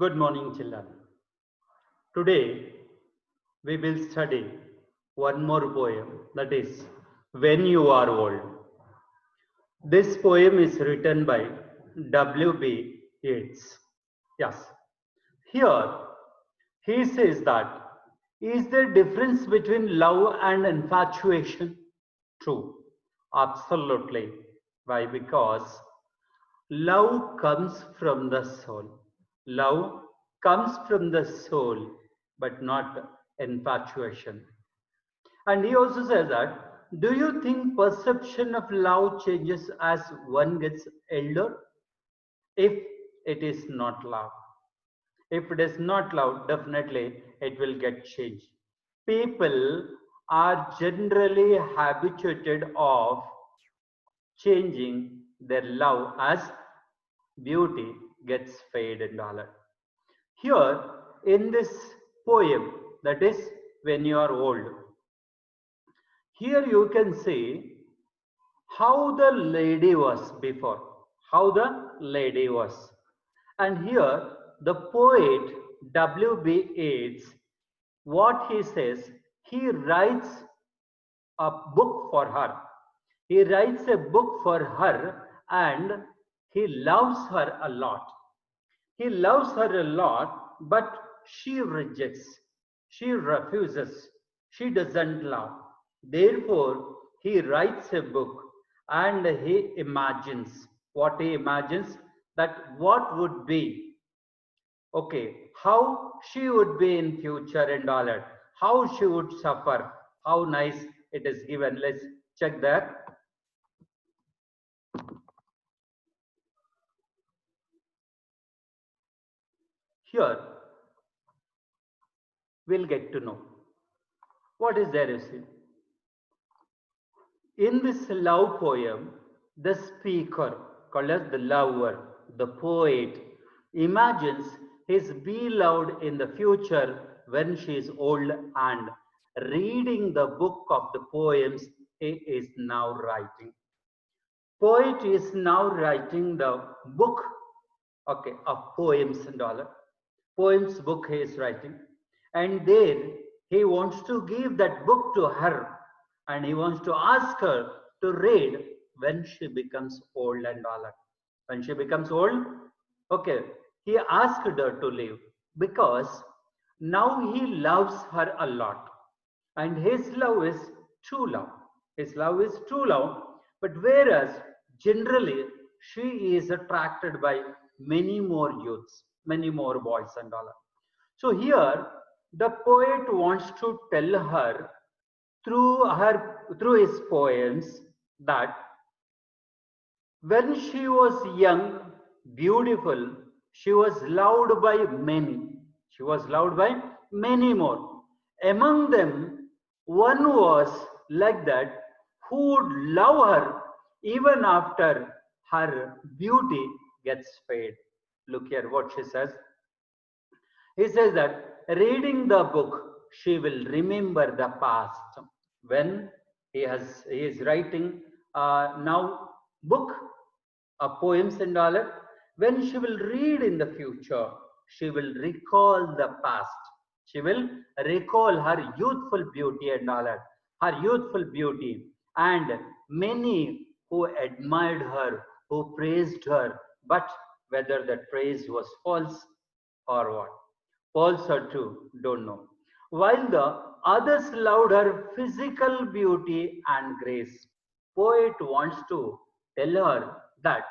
Good morning, children. Today we will study one more poem, that is When You Are Old. This poem is written by W.B. Yeats. Yes. Here he says that is there difference between love and infatuation? True. Absolutely. Why? Because love comes from the soul. Love comes from the soul, but not infatuation. And he also says that, do you think perception of love changes as one gets elder? If it is not love. If it is not love, definitely it will get changed. People are generally habituated of changing their love as beauty gets faded and all that. Here in this poem, that is When You Are Old, here you can see how the lady was before, how the lady was. And here the poet W.B. Yeats, what he says, he writes a book for her. He writes a book for her and he loves her a lot. He loves her a lot, but she rejects. She refuses. She doesn't love. Therefore, he writes a book and he imagines what he imagines, that what would be, okay, how she would be in future and all that, how she would suffer, how nice it is given. Let's check that. Here we'll get to know what is there, you see. In this love poem, the speaker, called as the lover, the poet, imagines his beloved in the future when she is old, and reading the book of the poems he is now writing. Poet is now writing the book, okay, of poems and all. Poems book he is writing, and there he wants to give that book to her, and he wants to ask her to read when she becomes old and all that. When she becomes old, okay, he asked her to leave because now he loves her a lot, and his love is true love. His love is true love, but whereas generally she is attracted by many more youths, many more boys and all. So here the poet wants to tell her through his poems that when she was young, beautiful, she was loved by many. She was loved by many more. Among them, one was like that who would love her even after her beauty gets fade. Look here what she says. He says that reading the book, she will remember the past. When he is writing now book poems and all that, when she will read in the future, she will recall the past. She will recall her youthful beauty and all that, her youthful beauty, and many who admired her, who praised her, but whether that praise was false or what. False or true, don't know. While the others loved her physical beauty and grace. Poet wants to tell her that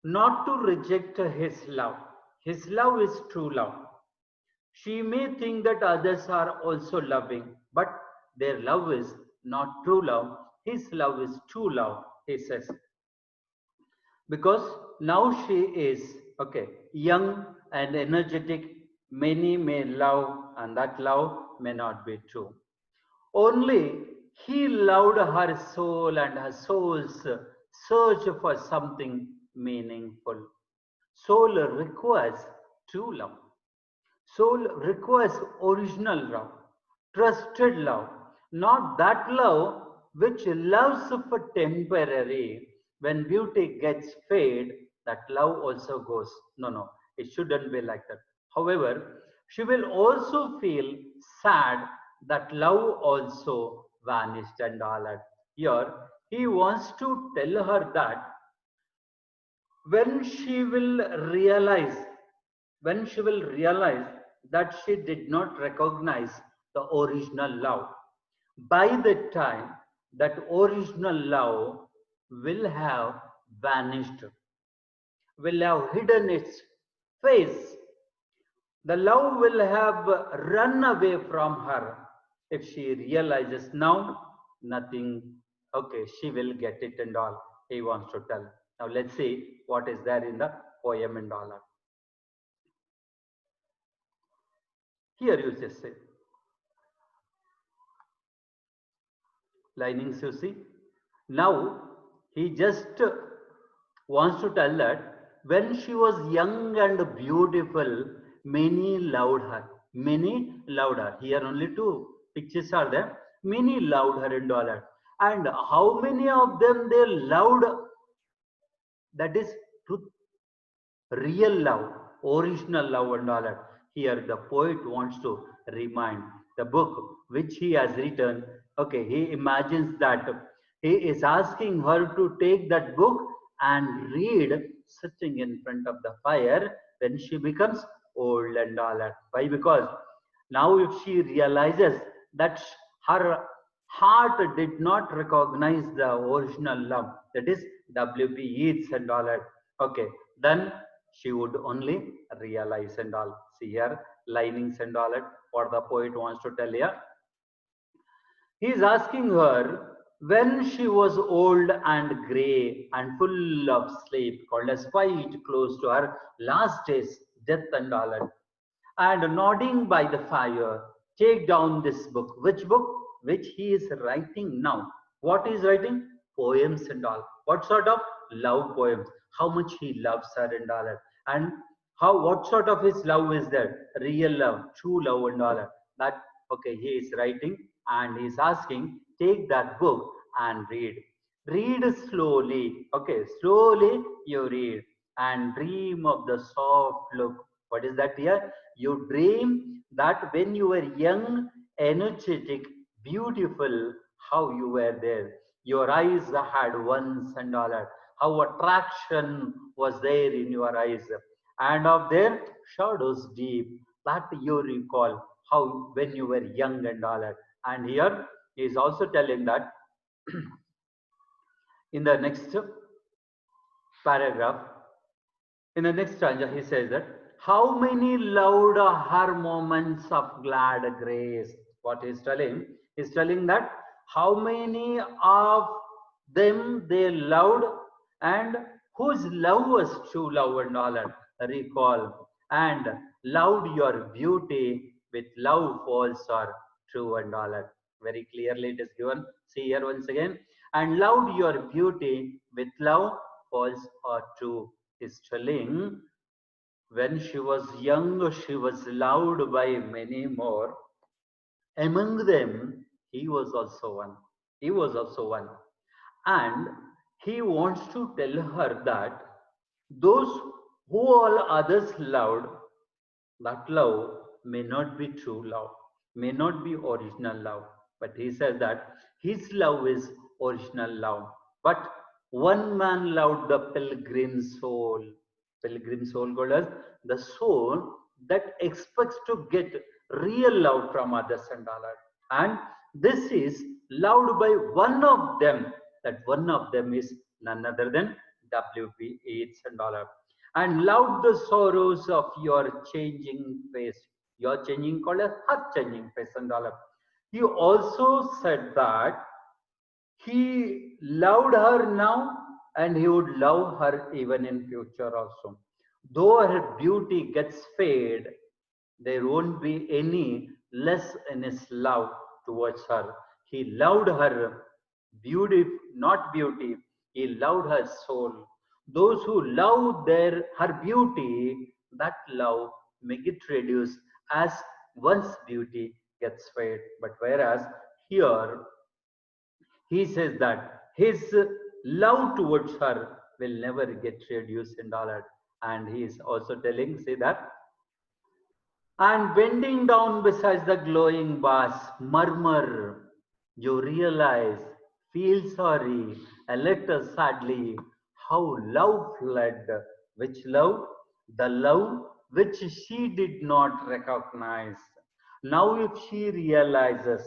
not to reject his love. His love is true love. She may think that others are also loving, but their love is not true love. His love is true love, he says. Because now she is okay, young and energetic, many may love and that love may not be true. Only he loved her soul, and her soul's search for something meaningful. Soul requires true love. Soul requires original love, trusted love, not that love which loves for temporary. When beauty gets fade, that love also goes. No, no. It shouldn't be like that. However, she will also feel sad that love also vanished and all that. Here, he wants to tell her that when she will realize, when she will realize that she did not recognize the original love, by the time that original love will have vanished, will have hidden its face, the love will have run away from her. If she realizes now, nothing, okay, she will get it and all he wants to tell. Now let's see what is there in the poem and all. Here you just say, linings you see. Now he just wants to tell that when she was young and beautiful, many loved her. Many loved her. Here only two pictures are there. Many loved her and all that. And how many of them they loved? That is truth, real love, original love and all that. Here the poet wants to remind the book which he has written. Okay, he imagines that he is asking her to take that book and read sitting in front of the fire when she becomes old and all that. Why? Because now if she realizes that her heart did not recognize the original love, that is W.B. Yeats and all that. Okay, then she would only realize and all. See here, linings and all that, what the poet wants to tell here. He is asking her when she was old and grey and full of sleep, called as quite close to her last days, death and all that, and nodding by the fire, take down this book. Which book? Which he is writing now. What he is writing? Poems and all. What sort of love poems? How much he loves her and all that. And how, what sort of his love is there? Real love, true love and all that. That, okay, he is writing and he is asking, take that book and read. Read slowly. Okay, slowly you read and dream of the soft look. What is that here? You dream that when you were young, energetic, beautiful, how you were there. Your eyes had once and all that. How attraction was there in your eyes. And of their shadows deep, that you recall how when you were young and all that. And here he is also telling that in the next paragraph, in the next stanza, he says that how many loved her moments of glad grace. What he's telling? He's telling that how many of them they loved and whose love was true love and all that. Recall and loved your beauty with love false or true and all that. Very clearly it is given. See here once again. And loved your beauty with love false or true is telling when she was young, she was loved by many more. Among them, he was also one. He was also one. And he wants to tell her that those who all others loved, that love may not be true love, may not be original love. But he says that his love is original love. But one man loved the pilgrim soul. Pilgrim soul called as the soul that expects to get real love from others and all that. And this is loved by one of them. That one of them is none other than W.B. Yeats and all that. And loved the sorrows of your changing face. Your changing called as her changing face and all that. He also said that he loved her now and he would love her even in future also. Though her beauty gets fade, there won't be any less in his love towards her. He loved her beauty, not beauty. He loved her soul. Those who love their her beauty, that love may get reduced as once beauty gets fade. But whereas here he says that his love towards her will never get reduced and all that. And he is also telling, see that, and bending down beside the glowing bars, murmur, you realize, feel sorry, a little sadly, how love fled. Which love? The love which she did not recognize. Now, if she realizes,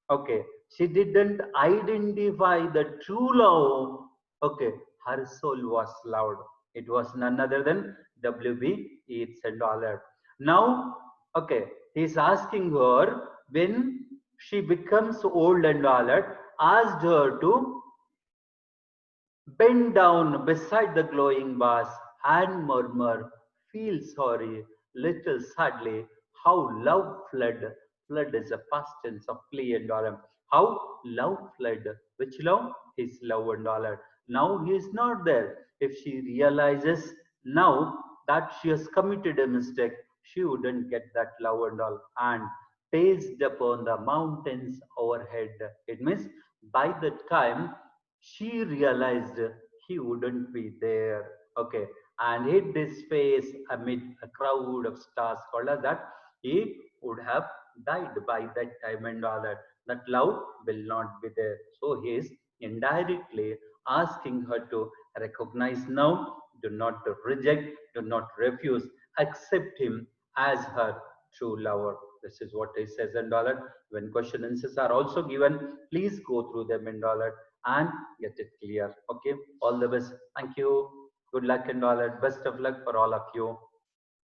okay, she didn't identify the true love, okay, her soul was loved. It was none other than W.B. Yeats and all that. Now, okay, he's asking her when she becomes old and all that, asked her to bend down beside the glowing bars and murmur, feel sorry, little sadly, how love fled. Flood is a past tense of flee and all. How love fled. Which love? His love and all. Now he is not there. If she realizes now that she has committed a mistake, she wouldn't get that love and all. And paced upon the mountains overhead. It means by the time she realized he wouldn't be there. Okay, and hid his face amid a crowd of stars, called as that he would have died by that time and all that. That love will not be there. So he is indirectly asking her to recognize now, do not reject, do not refuse, accept him as her true lover. This is what he says and all that. When question answers are also given, please go through them and all that and get it clear. Okay, all the best. Thank you. Good luck and all that. Best of luck for all of you.